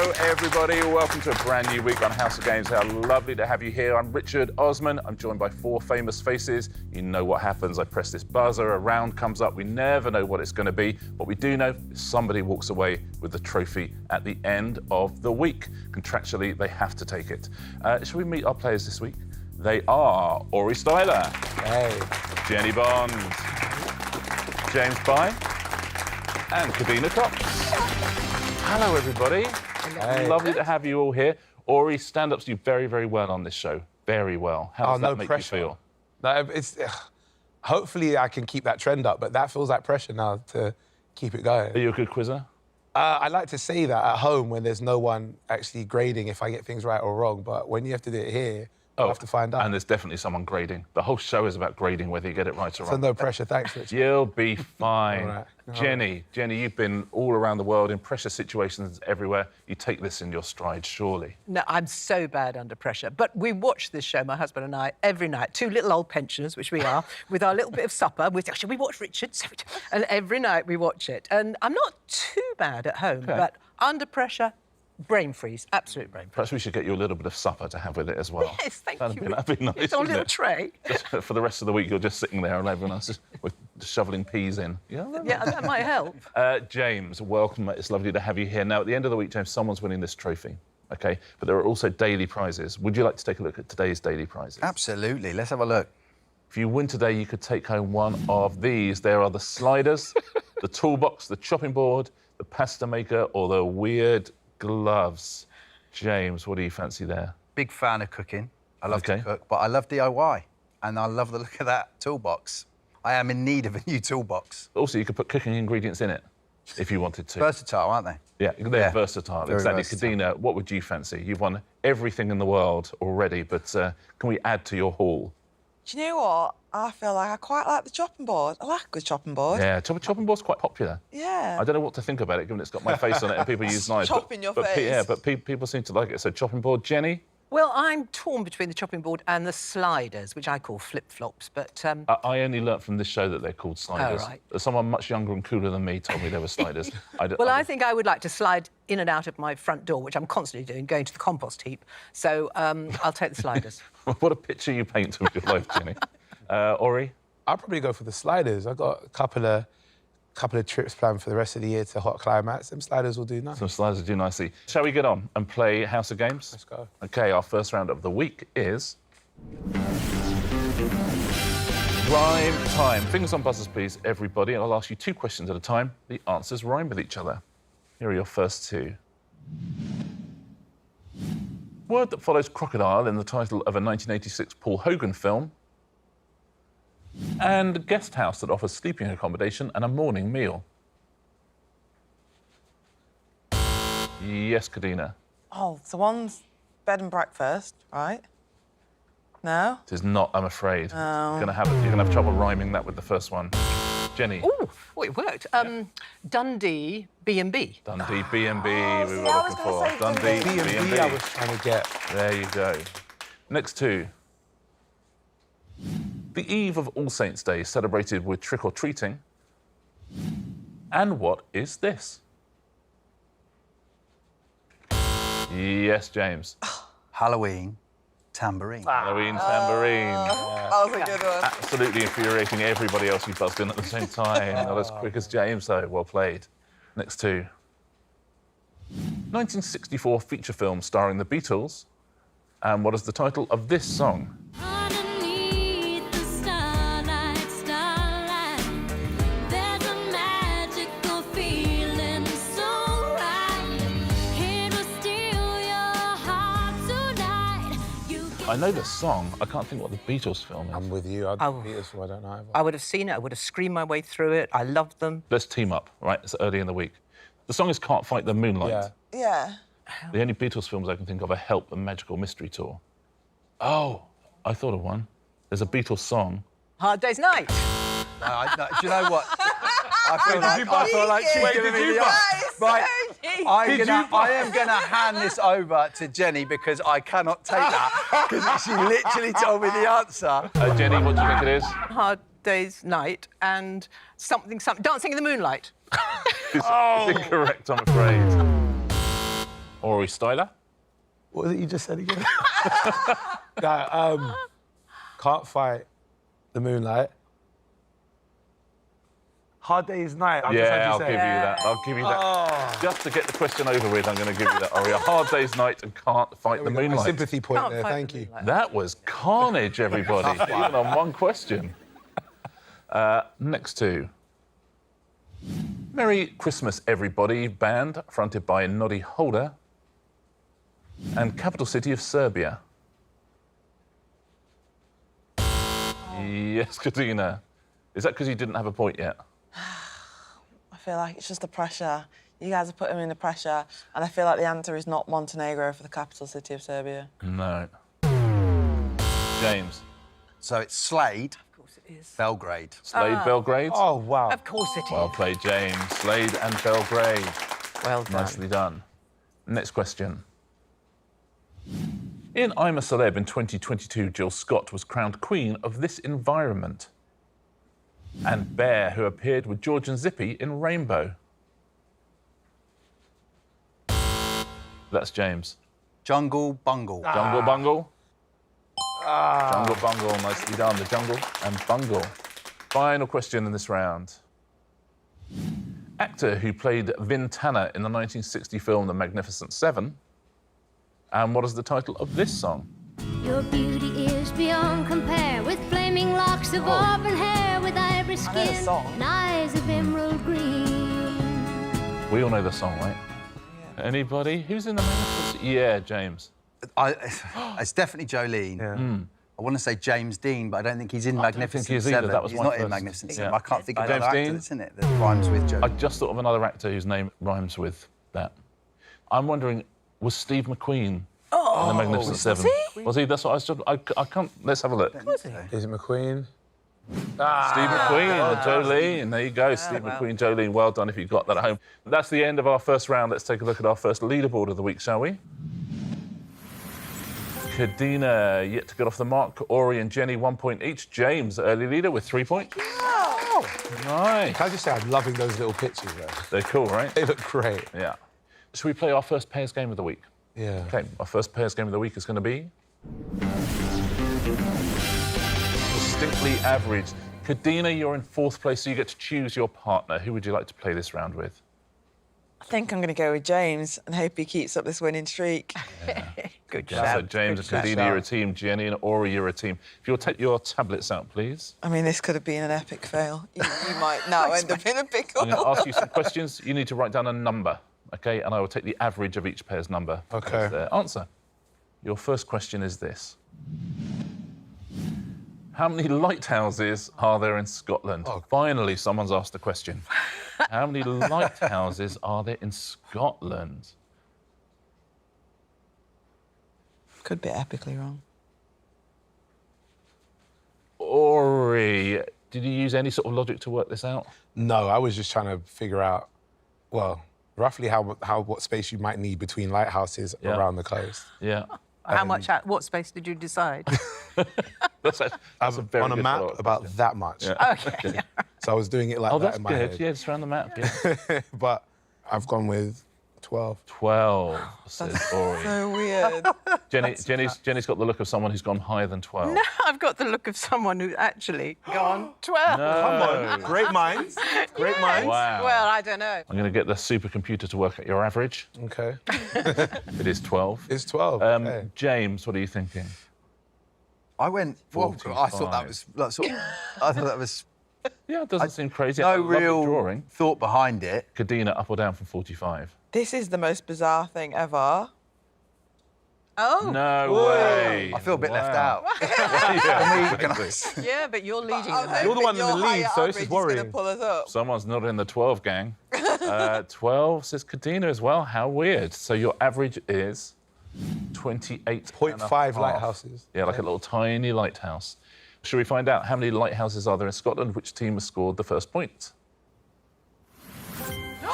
Hello, everybody. Welcome to a brand new week on House of Games. How lovely to have you here. I'm Richard Osman. I'm joined by four famous faces. You know what happens. I press this buzzer, a round comes up. We never know what it's going to be. What we do know is somebody walks away with the trophy at the end of the week. Contractually, they have to take it. Shall we meet our players this week? They are Aurie Styla. Hey. Jennie Bond. James Bond. And Kadeena Cox. Hello, everybody. Hey. Lovely to have you all here. Aurie, stand-ups do very, very well on this show. Very well. How does that make you feel? No, hopefully I can keep that trend up, but that feels like pressure now to keep it going. Are you a good quizzer? I like to say that at home when there's no one actually grading if I get things right or wrong, but when you have to do it here, you have to find out. And there's definitely someone grading. The whole show is about grading, whether you get it right or wrong. So no pressure, thanks, Richard. You'll be fine. All right. Jennie, you've been all around the world in pressure situations everywhere. You take this in your stride, surely. No, I'm so bad under pressure. But we watch this show, my husband and I, every night. Two little old pensioners, which we are, with our little bit of supper. We say, shall we watch Richard? And every night we watch it. And I'm not too bad at home, but under pressure, brain freeze, absolute brain freeze. Perhaps we should get you a little bit of supper to have with it as well. Yes, thank you. That'd be nice. It's on a little tray. For the rest of the week, you're just sitting there and everyone else is shoveling peas in. Yeah, that might help. James, welcome. It's lovely to have you here. Now, at the end of the week, James, someone's winning this trophy, OK? But there are also daily prizes. Would you like to take a look at today's daily prizes? Absolutely. Let's have a look. If you win today, you could take home one of these. There are the sliders, the toolbox, the chopping board, the pasta maker, or the weird gloves. James, what do you fancy there? Big fan of cooking. I love to cook, but I love DIY, and I love the look of that toolbox. I am in need of a new toolbox. Also, you could put cooking ingredients in it, if you wanted to. Versatile, aren't they? Yeah, they're versatile, Very exactly. versatile. Kadeena, what would you fancy? You've won everything in the world already, but can we add to your haul? Do you know what? I feel like I quite like the chopping board. I like a good chopping board. Yeah, chopping board's quite popular. Yeah. I don't know what to think about it, given it's got my face on it and people use knives. Chopping your face. Yeah, but people seem to like it. So chopping board, Jennie? Well, I'm torn between the chopping board and the sliders, which I call flip-flops, but... I only learnt from this show that they're called sliders. Oh, right. Someone much younger and cooler than me told me they were sliders. I think I would like to slide in and out of my front door, which I'm constantly doing, going to the compost heap. So I'll take the sliders. What a picture you paint of your life, Jennie. Aurie? I'll probably go for the sliders. I've got a couple of trips planned for the rest of the year to hot climates. Them sliders will do nice. Some sliders will do nicely. Shall we get on and play House of Games? Let's go. OK, our first round of the week is... Rhyme time. Fingers on buzzers, please, everybody. I'll ask you two questions at a time. The answers rhyme with each other. Here are your first two. Word that follows crocodile in the title of a 1986 Paul Hogan film. And a guest house that offers sleeping accommodation and a morning meal. Yes, Kadeena. Oh, so one's bed and breakfast, right? No? It is not, I'm afraid. Oh. You're gonna have trouble rhyming that with the first one. Jennie. Oh, it worked. Dundee B&B. Dundee B&B, Oh, we see, were I was looking gonna for. say Dundee Dundee. B&B I was B&B. trying to get. There you go. Next two. The eve of All Saints' Day, celebrated with trick-or-treating. And what is this? Yes, James. Halloween, tambourine. Halloween tambourine. That was a good one. Absolutely infuriating everybody else who buzzed in at the same time. Not as quick as James, though. Well played. Next two. 1964 feature film starring the Beatles. And what is the title of this song? Underneath the starlight, there's a magical feeling so right. It will steal your heart tonight. I know the song. I can't think what the Beatles film is. I'm with you. I don't know either. I would have seen it. I would have screamed my way through it. I loved them. Let's team up, right? It's early in the week. The song is Can't Fight the Moonlight. Yeah. Yeah. The only Beatles films I can think of are Help and Magical Mystery Tour. Oh, I thought of one. There's a Beatles song. Hard Day's Night. No, do you know what? I feel like she's giving me the right. I am gonna hand this over to Jennie because I cannot take that because she literally told me the answer. Jennie, what do you think it is? Hard Day's Night and something, Dancing in the Moonlight. It's incorrect, I'm afraid. Aurie, Styla? What was it you just said again? Can't fight the moonlight. Hard Day's Night. I'll give you that. I'll give you that. Oh. Just to get the question over with, I'm going to give you that, Aurie. A hard day's night and can't fight the My moonlight. sympathy point Can't there, fight thank the you. moonlight. That was carnage, everybody, even on one question. Next two. Merry Christmas, Everybody band, fronted by Noddy Holder, and capital city of Serbia. Yes, Kadeena. Is that because you didn't have a point yet? I feel like it's just the pressure. You guys are putting me in the pressure, and I feel like the answer is not Montenegro for the capital city of Serbia. No. James. So it's Slade, Of course it is. Belgrade. Slade, Belgrade. Oh, wow. Of course it is. Well played, James. Slade and Belgrade. Well done. Nicely done. Next question. In I'm a Celeb in 2022, Jill Scott was crowned queen of this environment. And Bear, who appeared with George and Zippy in Rainbow. That's James. Jungle Bungle. Jungle Bungle. Jungle Bungle, nicely done. The Jungle and Bungle. Final question in this round. Actor who played Vin Tanner in the 1960 film The Magnificent Seven. And what is the title of this song? Your beauty is beyond compare, with flaming locks of auburn hair, with ivory I know the skin song. and eyes of emerald green. We all know the song, right? Anybody? Who's in the Magnificent? Yeah, James. It's definitely Jolene. I want to say James Dean, but I don't think he's in Magnificent he is either. Seven. That was he's my not in first- Magnificent Yeah. Seven. I can't think of James another actor Dean? that's in it that rhymes with I Jolene. just thought of another actor whose name rhymes with that. I'm wondering, was Steve McQueen in The Magnificent Seven? Was he? That's what I was just... I can't... Let's have a look. Is it McQueen? Steve McQueen, Jolene. There you go, Steve McQueen, Jolene. Well done if you got that at home. That's the end of our first round. Let's take a look at our first leaderboard of the week, shall we? Kadeena yet to get off the mark. Aurie and Jennie 1 point each. James, early leader with 3 points. Nice. Can I just say, I'm loving those little pictures, though. They're cool, right? They look great. Yeah. Should we play our first pairs game of the week? Yeah. Okay, our first pairs game of the week is going to be... Distinctly average. Kadeena, you're in 4th place, so you get to choose your partner. Who would you like to play this round with? I think I'm going to go with James and hope he keeps up this winning streak. Good Yeah, shout. so James and Good Kadeena, shout. you're a team. Jennie and Aurie, you're a team. If you'll take your tablets out, please. I mean, this could have been an epic fail. You might now end up in a pickle. I'm going to ask you some questions. You need to write down a number, OK? And I will take the average of each pair's number. OK. as their answer. Your first question is this. How many lighthouses are there in Scotland? Finally, someone's asked a question. How many lighthouses are there in Scotland? Could be epically wrong. Aurie, did you use any sort of logic to work this out? No, I was just trying to figure out, well, roughly what space you might need between lighthouses Yeah. around the coast. Yeah. How much? What space did you decide? That's a very on a good map, follow-up about question. that much. Yeah. Okay. So I was doing it like Oh, that that's in my good. head. Yeah, just around the map, yeah. But I've gone with 12. 12, says Aurie. So weird. Jennie's got the look of someone who's gone higher than 12. No, I've got the look of someone who's actually gone 12. Come on. Great minds. Great minds. Wow. Well, I don't know. I'm going to get the supercomputer to work out your average. Okay. It is 12. It's 12. Okay. James, what are you thinking? I went. Well, I thought that 45. was. Like, sort of, I thought that was Yeah, it doesn't seem crazy. no I love the real drawing. thought behind it. Kadeena, up or down from 45? This is the most bizarre thing ever. Oh. No way. I feel a bit left out. Yeah. Can I- Yeah, but you're leading I'm them. You're the one in the hoping lead, your so this higher is average gonna worrying. pull us up. Someone's not in the 12 gang. 12 says Kadeena as well. How weird. So your average is 28. 0.5 lighthouses. Yeah, like a little tiny lighthouse. Should we find out how many lighthouses are there in Scotland? Which team has scored the first point?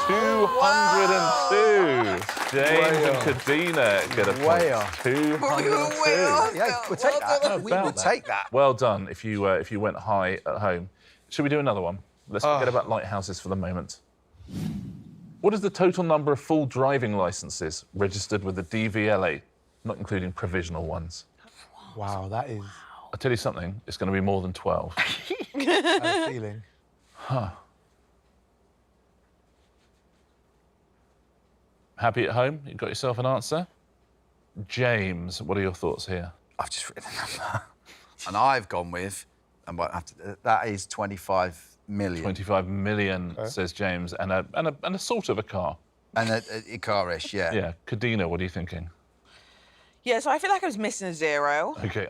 202. James and Kadeena get a point. Way off. 202. Yeah, we'll take that. We will take that. Well done if you went high at home. Should we do another one? Let's forget about lighthouses for the moment. What is the total number of full driving licences registered with the DVLA, not including provisional ones? Wow, that is... I'll tell you something, it's going to be more than 12. I have a feeling. Huh. Happy at home? You got yourself an answer? James, what are your thoughts here? I've just written a number. And I've gone with, that is 25 million. 25 million, says James, and a sort of a car. And a car-ish, yeah. Yeah. Kadeena, what are you thinking? Yeah, so I feel like I was missing a 0. OK.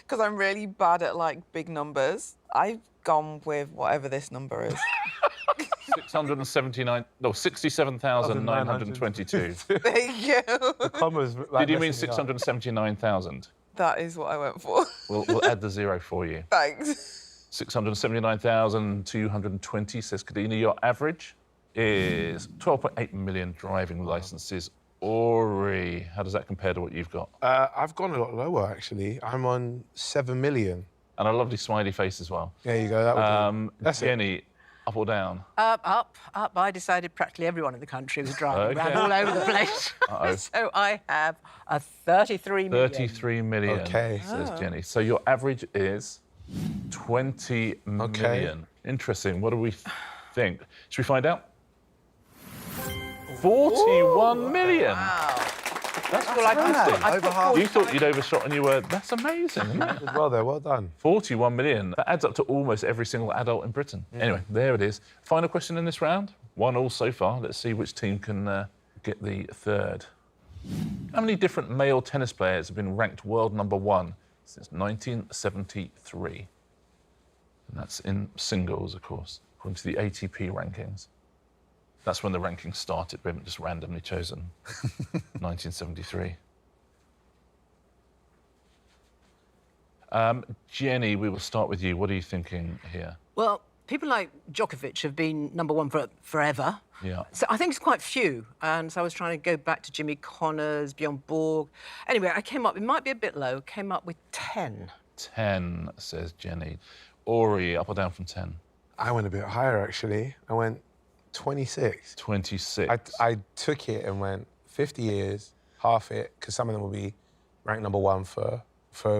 Because I'm really bad at, like, big numbers. I've gone with whatever this number is. 67,922. There you go. The commas... Like, Did you mean 679,000? That is what I went for. We'll add the 0 for you. Thanks. 679,220, says Kadeena. Your average is 12.8 million driving licences. Aurie, how does that compare to what you've got? I've gone a lot lower, actually. I'm on 7 million. And a lovely smiley face as well. There you go, that would do. That's Jennie, up or down? Up. I decided practically everyone in the country was driving around all over the place. So I have a 33 million. 33 million, says Jennie. So your average is 20 million. Interesting. What do we think? Should we find out? 41 million. Wow. That's fantastic. Over half. You thought you'd overshot and you were... That's amazing, isn't it? Well there, well done. 41 million. That adds up to almost every single adult in Britain. Anyway, there it is. Final question in this round. 1-1 so far. Let's see which team can get the third. How many different male tennis players have been ranked world #1 since 1973? And that's in singles, of course, according to the ATP rankings. That's when the rankings started. We haven't just randomly chosen 1973. Jennie, we will start with you. What are you thinking here? Well, people like Djokovic have been #1 for forever. Yeah. So I think it's quite few. And so I was trying to go back to Jimmy Connors, Bjorn Borg. Anyway, I came up, it might be a bit low, came up with 10. 10, says Jennie. Aurie, up or down from 10? I went a bit higher, actually. I went 26. 26. I took it and went 50 years, half it, because some of them will be ranked #1 for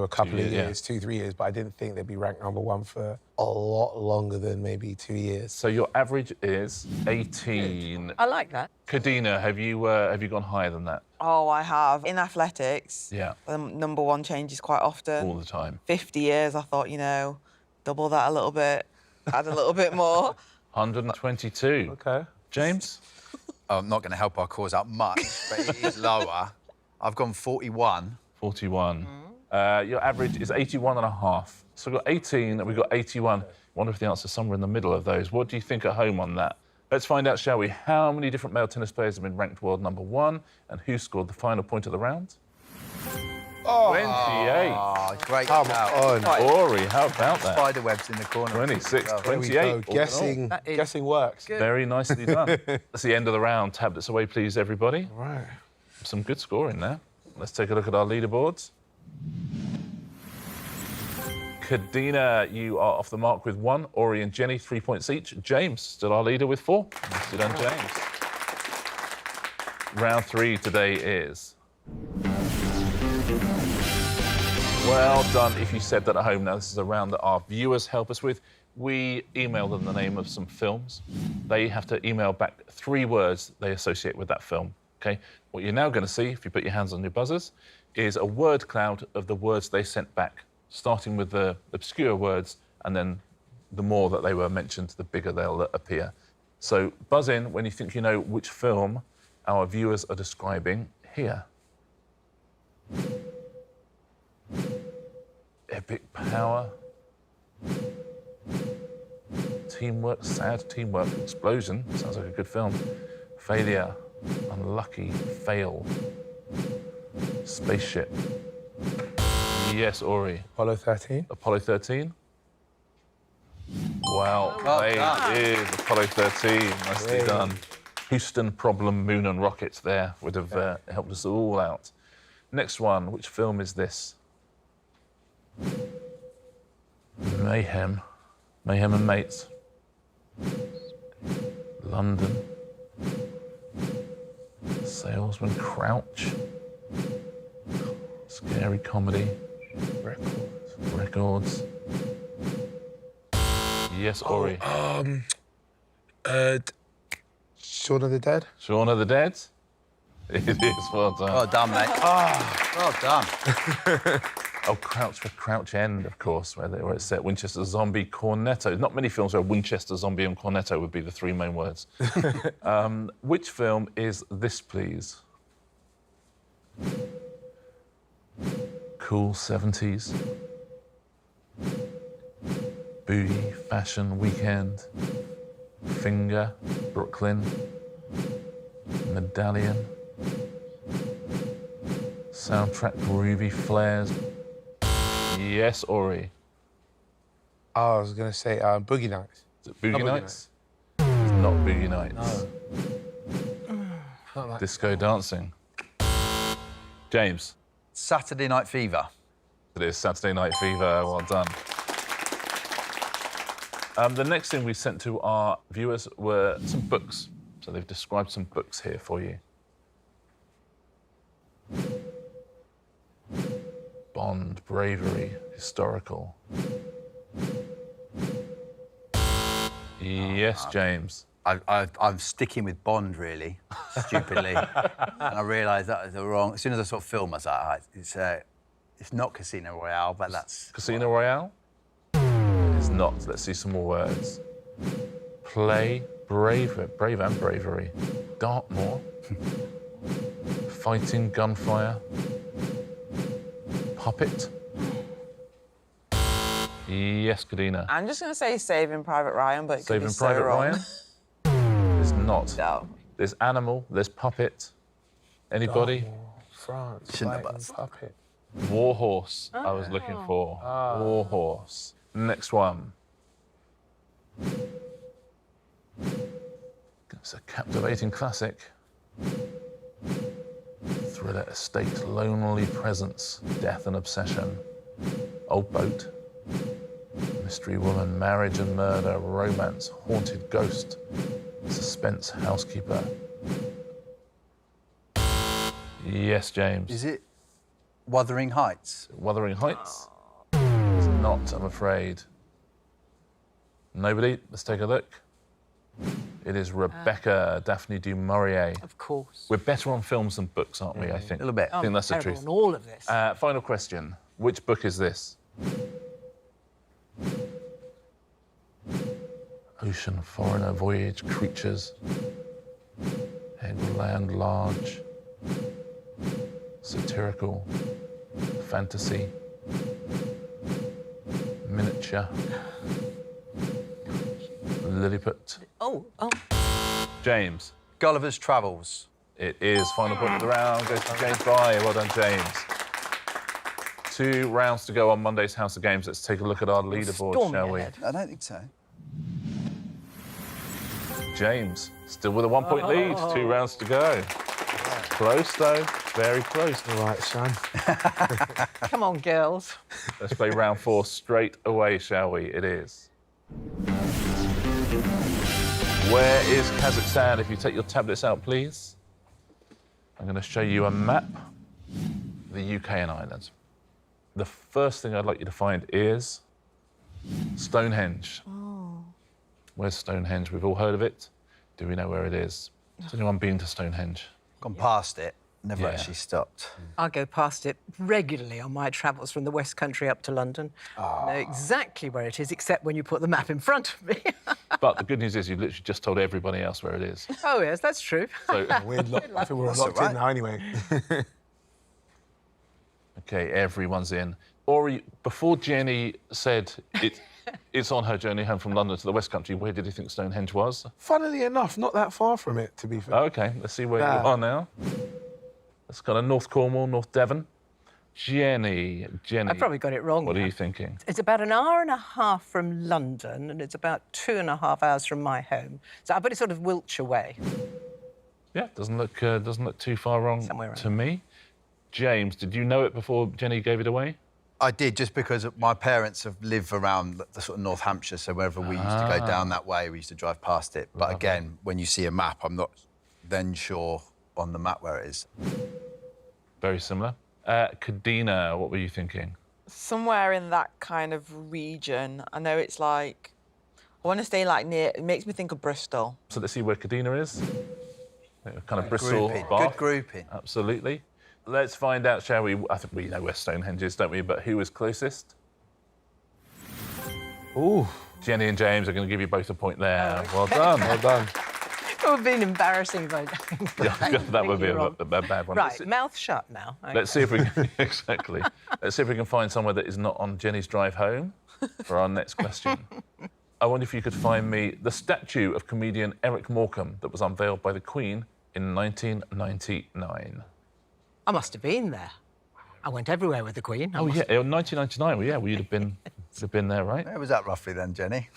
a couple of years, 2-3 years, but I didn't think they'd be ranked #1 for a lot longer than maybe 2 years. So your average is 18. I like that. Kadeena, have you gone higher than that? Oh, I have. In athletics, Yeah. the #1 changes quite often. All the time. 50 years, I thought, double that a little bit, add a little bit more. 122. Okay. James? I'm not going to help our cause out much, but it is lower. I've gone 41. 41. Your average is 81.5. So we've got 18 and we've got 81. Wonder if the answer's somewhere in the middle of those. What do you think at home on that? Let's find out, shall we? How many different male tennis players have been ranked world #1 and who scored the final point of the round? 28. Oh, great Come shout. on. Aurie, how about that? Spiderwebs in the corner. 26, Well, There we 28. go. Guessing works. Very nicely done. That's the end of the round. Tablets away, please, everybody. Right. Some good scoring there. Let's take a look at our leaderboards. Kadeena, you are off the mark with 1. Aurie and Jennie, 3 points each. James, still our leader with 4. Nicely done, James. Round 3 today is... Well done if you said that at home. Now, this is a round that our viewers help us with. We email them the name of some films. They have to email back 3 words they associate with that film, OK? What you're now going to see, if you put your hands on your buzzers, is a word cloud of the words they sent back, starting with the obscure words, and then the more that they were mentioned, the bigger they'll appear. So buzz in when you think you know which film our viewers are describing here. Epic power. Teamwork, sad teamwork, explosion. Sounds like a good film. Failure, unlucky, fail. Spaceship. Yes, Aurie. Apollo 13. Apollo 13. Well played. It is Apollo 13. Nicely done. Houston problem, moon and rockets there would have helped us all out. Next one, which film is this? Mayhem. Mayhem and Mates. London. Salesman, Crouch. Scary comedy. Records. Yes, Aurie. Shaun of the Dead? Shaun of the Dead? It is, well done. Well done, mate. Well done. Oh, Crouch End, of course, where it's set. Winchester Zombie, Cornetto. Not many films where Winchester Zombie and Cornetto would be the three main words. Which film is this, please? Cool 70s. Boogie, Fashion, Weekend. Finger, Brooklyn. Medallion. Soundtrack, Groovy, Flares. Yes, Aurie. Oh, I was going to say Boogie Nights. Is it Boogie Nights? It's not Boogie Nights. No. Disco Dancing. James. Saturday Night Fever. It is Saturday Night Fever. Well done. The next thing we sent to our viewers were some books. So they've described some books here for you. Bond, Bravery, Historical. Yes, James. I'm sticking with Bond, really, stupidly. And I realised that was the wrong... As soon as I saw film, I was like, it's not Casino Royale, but that's... Casino Royale? It's not. Let's see some more words. Play, Brave and Bravery. Dartmoor. Fighting, Gunfire. Puppet. Yes, Kadeena. I'm just going to say Saving Private Ryan, but it could be Saving so Private wrong. Ryan? It's not. No. There's Animal, there's Puppet. Anybody? Dartmoor, France. Shouldn't have Fighting asked. Puppet. War Horse, I was looking for. War Horse. Next one. It's a captivating classic. Thriller Estate, Lonely Presence, Death and Obsession. Old Boat. Mystery Woman, Marriage and Murder, Romance, Haunted Ghost, Suspense, Housekeeper. Yes, James. Is it Wuthering Heights? Wuthering Heights? It's not, I'm afraid. Nobody? Let's take a look. It is Rebecca, Daphne du Maurier. Of course. We're better on films than books, aren't we, I think? A little bit. I think that's the Terrible truth. on all of this. Final question. Which book is this? Ocean, Foreigner, Voyage, Creatures. Head, Land, Large. Satirical. Fantasy. Miniature. Lilliput. Oh. James. Gulliver's Travels. It is. Final point of the round goes to James Bye. Well done, James. 2 rounds to go on Monday's House of Games. Let's take a look at our leaderboard, Stormy shall we? ahead. I don't think so. James, still with a 1-point lead. 2 rounds to go. Close, though. Very close. All right, son. Come on, girls. Let's play round 4 straight away, shall we? It is. Where is Kazakhstan? If you take your tablets out, please. I'm going to show you a map of the UK and Ireland. The first thing I'd like you to find is Stonehenge. Oh. Where's Stonehenge? We've all heard of it. Do we know where it is? Has anyone been to Stonehenge? Gone past it, never Yeah. actually stopped. I go past it regularly on my travels from the West Country up to London. I know exactly where it is, except when you put the map in front of me. But the good news is you've literally just told everybody else where it is. Oh, yes, that's true. So, Weird lock. I think we're all That's locked all right. in now anyway. OK, everyone's in. Aurie, before Jennie said it's on her journey home from London to the West Country, where did you think Stonehenge was? Funnily enough, not that far from it, to be fair. OK, let's see where you Yeah. are now. That's kind of North Cornwall, North Devon. Jennie. I probably got it wrong. What are now. you thinking? It's about an hour and a half from London, and it's about 2.5 hours from my home. So I bet it's sort of Wiltshire way. Yeah, doesn't look too far wrong Somewhere around to me. James, did you know it before Jennie gave it away? I did, just because my parents have lived around the sort of North Hampshire, so wherever we used to go down that way, we used to drive past it. But again, when you see a map, I'm not then sure on the map where it is. Very similar. Kadeena, what were you thinking? Somewhere in that kind of region. I know it's like... I want to stay, like, near... It makes me think of Bristol. So let's see where Kadeena is. Kind of Bristol, Grouping. Bath. Good grouping. Absolutely. Let's find out, shall we? I think we know where Stonehenge is, don't we? But who is closest? Ooh. Jennie and James are going to give you both a point there. Well done. Well done. It would have been embarrassing if I... That would be a bad one. Right, mouth shut now. Okay. Let's see if we can... Exactly. Let's see if we can find somewhere that is not on Jennie's drive home for our next question. I wonder if you could find me the statue of comedian Eric Morecambe that was unveiled by the Queen in 1999. I must have been there. I went everywhere with the Queen. Oh, yeah, 1999. Well, yeah, well, you'd have been there, right? Where was that roughly then, Jennie?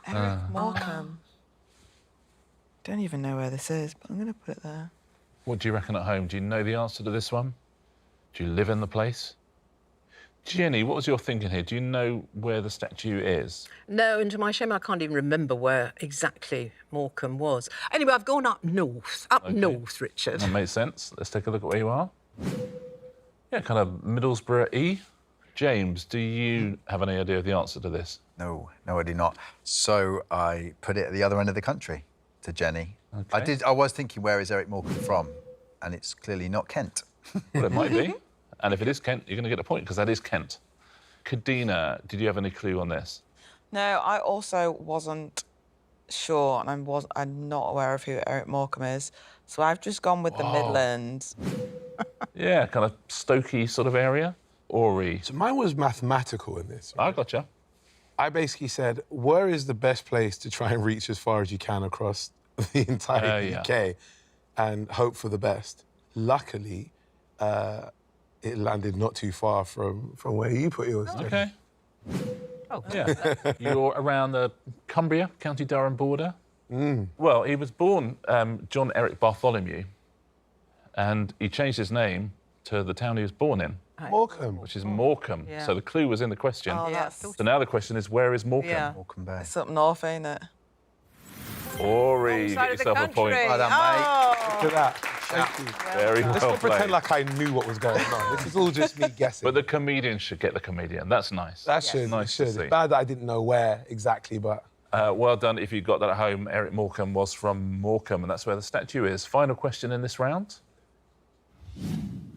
Eric Morecambe. Don't even know where this is, but I'm going to put it there. What do you reckon at home? Do you know the answer to this one? Do you live in the place? Jennie, what was your thinking here? Do you know where the statue is? No, and to my shame, I can't even remember where exactly Morecambe was. Anyway, I've gone up north. North, Richard. That makes sense. Let's take a look at where you are. Yeah, kind of Middlesbrough-y. James, do you have any idea of the answer to this? No, I do not. So I put it at the other end of the country, to Jennie. Okay. I was thinking, where is Eric Morecambe from? And it's clearly not Kent. Well, it might be. And if it is Kent, you're going to get a point, because that is Kent. Kadeena, did you have any clue on this? No, I also wasn't sure, and I'm not aware of who Eric Morecambe is. So I've just gone with the Midlands. Yeah, kind of Stokey sort of area. Aurie. So mine was mathematical in this. I gotcha. I basically said, where is the best place to try and reach as far as you can across the entire UK and hope for the best? Luckily, it landed not too far from where you put yours. OK. Oh, yeah. You're around the Cumbria, County Durham border. Well, he was born John Eric Bartholomew, and he changed his name to the town he was born in. Morecambe. Which is Morecambe. Yeah. So the clue was in the question. Oh, yeah. So now the question is, where is Morecambe? Yeah. Morecambe Bay. It's up north, ain't it? Aurie, Side get of the yourself a point. country. Well done, mate. Look at that. Thank you. Very Let's well not pretend played. like I knew what was going on. This is all just me guessing. But the comedian should get the comedian. That's nice. that should. Nice It to should. see. It's bad that I didn't know where exactly, but... Well done if you got that at home. Eric Morecambe was from Morecambe, and that's where the statue is. Final question in this round.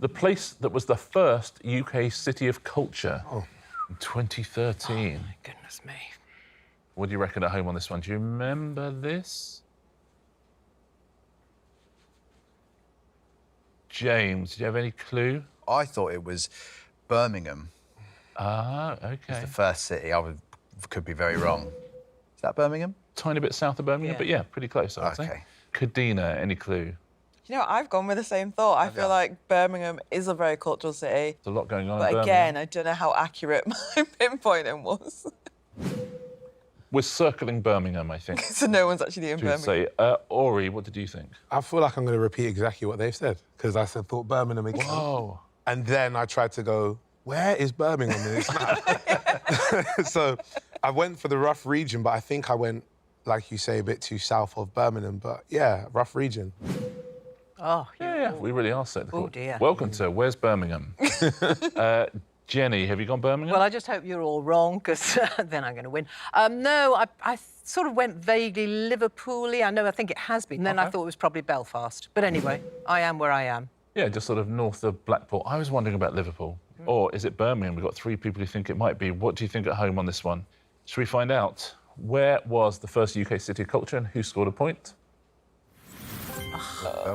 The place that was the first UK city of culture in 2013. my goodness me. What do you reckon at home on this one? Do you remember this? James, do you have any clue? I thought it was Birmingham. Ah, OK. It's the first city. Could be very wrong. Is that Birmingham? Tiny bit south of Birmingham, Yeah. but yeah, pretty close, I'd say. Okay. Kadeena, any clue? You know, I've gone with the same thought. I feel like Birmingham is a very cultural city. There's a lot going on in But Birmingham. again, I don't know how accurate my pinpointing was. We're circling Birmingham, I think. So no one's actually in Should we Birmingham. say, Aurie, what did you think? I feel like I'm going to repeat exactly what they've said, because I thought Birmingham again. Oh. And then I tried to go, where is Birmingham in this map? So I went for the rough region, but I think I went, like you say, a bit too south of Birmingham. But yeah, rough region. Oh, Yeah, we really are set. Oh, dear. Welcome to Where's Birmingham? Jennie, have you gone Birmingham? Well, I just hope you're all wrong, because then I'm going to win. No, I sort of went vaguely Liverpool-y. I think it has been. And then I thought it was probably Belfast. But anyway, I am where I am. Yeah, just sort of north of Blackpool. I was wondering about Liverpool. Or is it Birmingham? We've got 3 people who think it might be. What do you think at home on this one? Should we find out? Where was the first UK city of culture and who scored a point?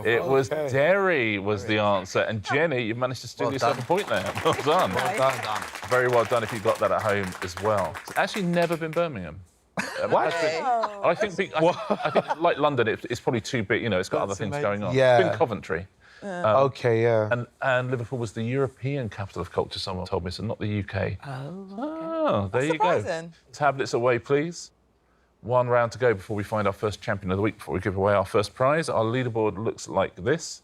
It was Derry was the answer. And Jennie, you managed to steal yourself a point there. Well done. Well done. Very well done if you got that at home as well. It's actually never been Birmingham. What? I think like London, it's probably too big. You know, it's got other things going on. Yeah. It's been Coventry. OK, yeah. And Liverpool was the European capital of culture, someone told me, so not the UK. Oh, There you go. Surprising. Tablets away, please. 1 round to go before we find our first champion of the week, before we give away our first prize. Our leaderboard looks like this.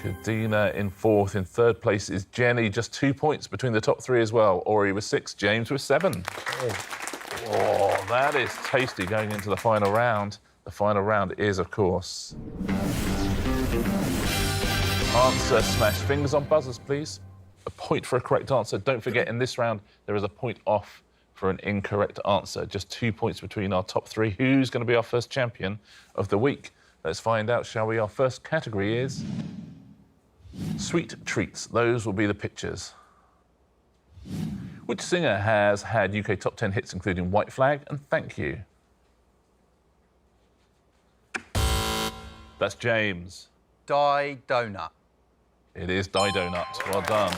Kadeena in 4th. In 3rd place is Jennie, just 2 points between the top 3 as well. Aurie with 6, James with 7. Oh, that is tasty going into the final round. The final round is, of course, answer smash. Fingers on buzzers, please. A point for a correct answer. Don't forget, in this round, there is a point off for an incorrect answer. Just 2 points between our top 3. Who's going to be our first champion of the week? Let's find out, shall we? Our first category is sweet treats. Those will be the pictures. Which singer has had UK top 10 hits, including White Flag and Thank You? That's James. Die Donut. It is Die Donut. Well done.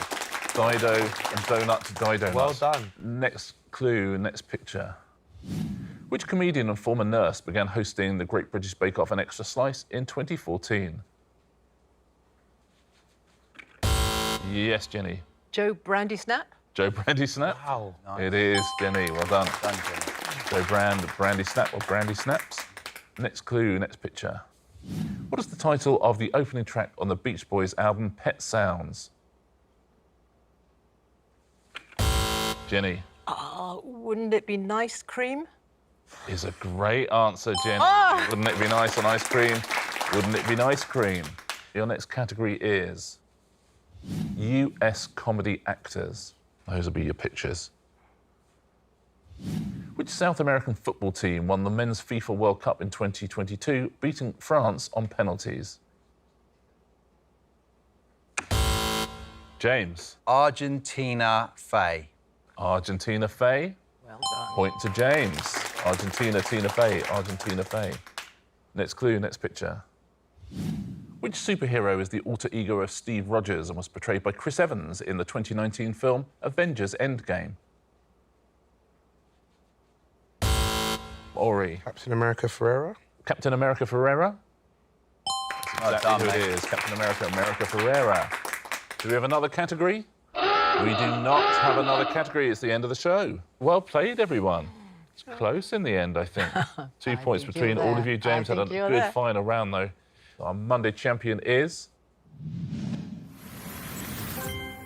Dido and Donut, Die Donut. Well done. Next clue, next picture. Which comedian and former nurse began hosting the Great British Bake Off and Extra Slice in 2014? Yes, Jennie. Joe Brandy Snap? Joe Brandy Snap? Wow. Nice. It is, Jennie. Well done. Done, Jennie. Joe Brandy Snap or Brandy Snaps. Next clue, next picture. What is the title of the opening track on the Beach Boys album Pet Sounds? Jennie. Wouldn't it be Nice Cream? Is a great answer, Jennie. Wouldn't it be nice on ice cream? Wouldn't it be nice cream? Your next category is US comedy actors. Those will be your pictures. Which South American football team won the Men's FIFA World Cup in 2022, beating France on penalties? James. Argentina Faye. Argentina Faye. Well done. Point to James. Argentina, Tina Fey, Argentina Fey. Next clue, next picture. Which superhero is the alter ego of Steve Rogers and was portrayed by Chris Evans in the 2019 film Avengers Endgame? Aurie. Captain America Ferrera. Captain America Ferrera? Well Exactly done, who mate. it is, Captain America Ferrera. Do we have another category? We do not have another category. It's the end of the show. Well played, everyone. It's close in the end, I think. 2 points think between you're all of there. you. James I had a think you're good there. final round, though. Our Monday champion is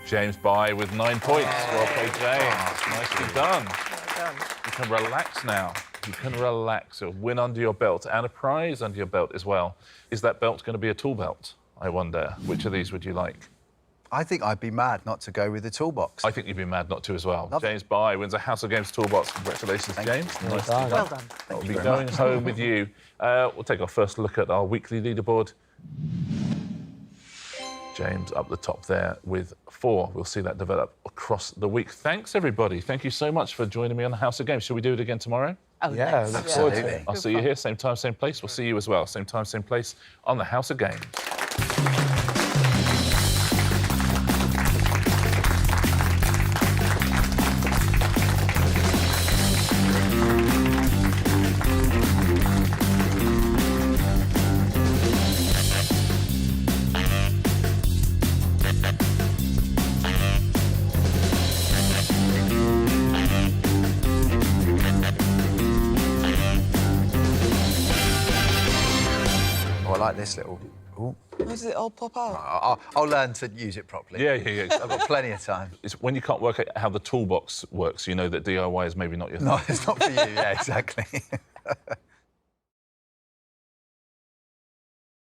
James Bye with 9 points. Well played, James. Nicely done. Well done. You can relax now. You can relax. A win under your belt and a prize under your belt as well. Is that belt going to be a tool belt? I wonder. Which of these would you like? I think I'd be mad not to go with the toolbox. I think you'd be mad not to as well. Love it. James Bye wins a House of Games toolbox. Congratulations, James. Nicely done. Well done. I'll be going home with you. We'll take our first look at our weekly leaderboard. James up the top there with 4. We'll see that develop across the week. Thanks, everybody. Thank you so much for joining me on the House of Games. Shall we do it again tomorrow? Oh, Yeah, thanks. look forward to Absolutely. it. I'll see you here, same time, same place. We'll see you as well, same time, same place on the House of Games. Oh, I like this little... Ooh. Does it all pop out? I'll learn to use it properly. Yeah. I've got plenty of time. It's when you can't work out how the toolbox works, you know that DIY is maybe not your thing. No, it's not for you. Yeah, exactly.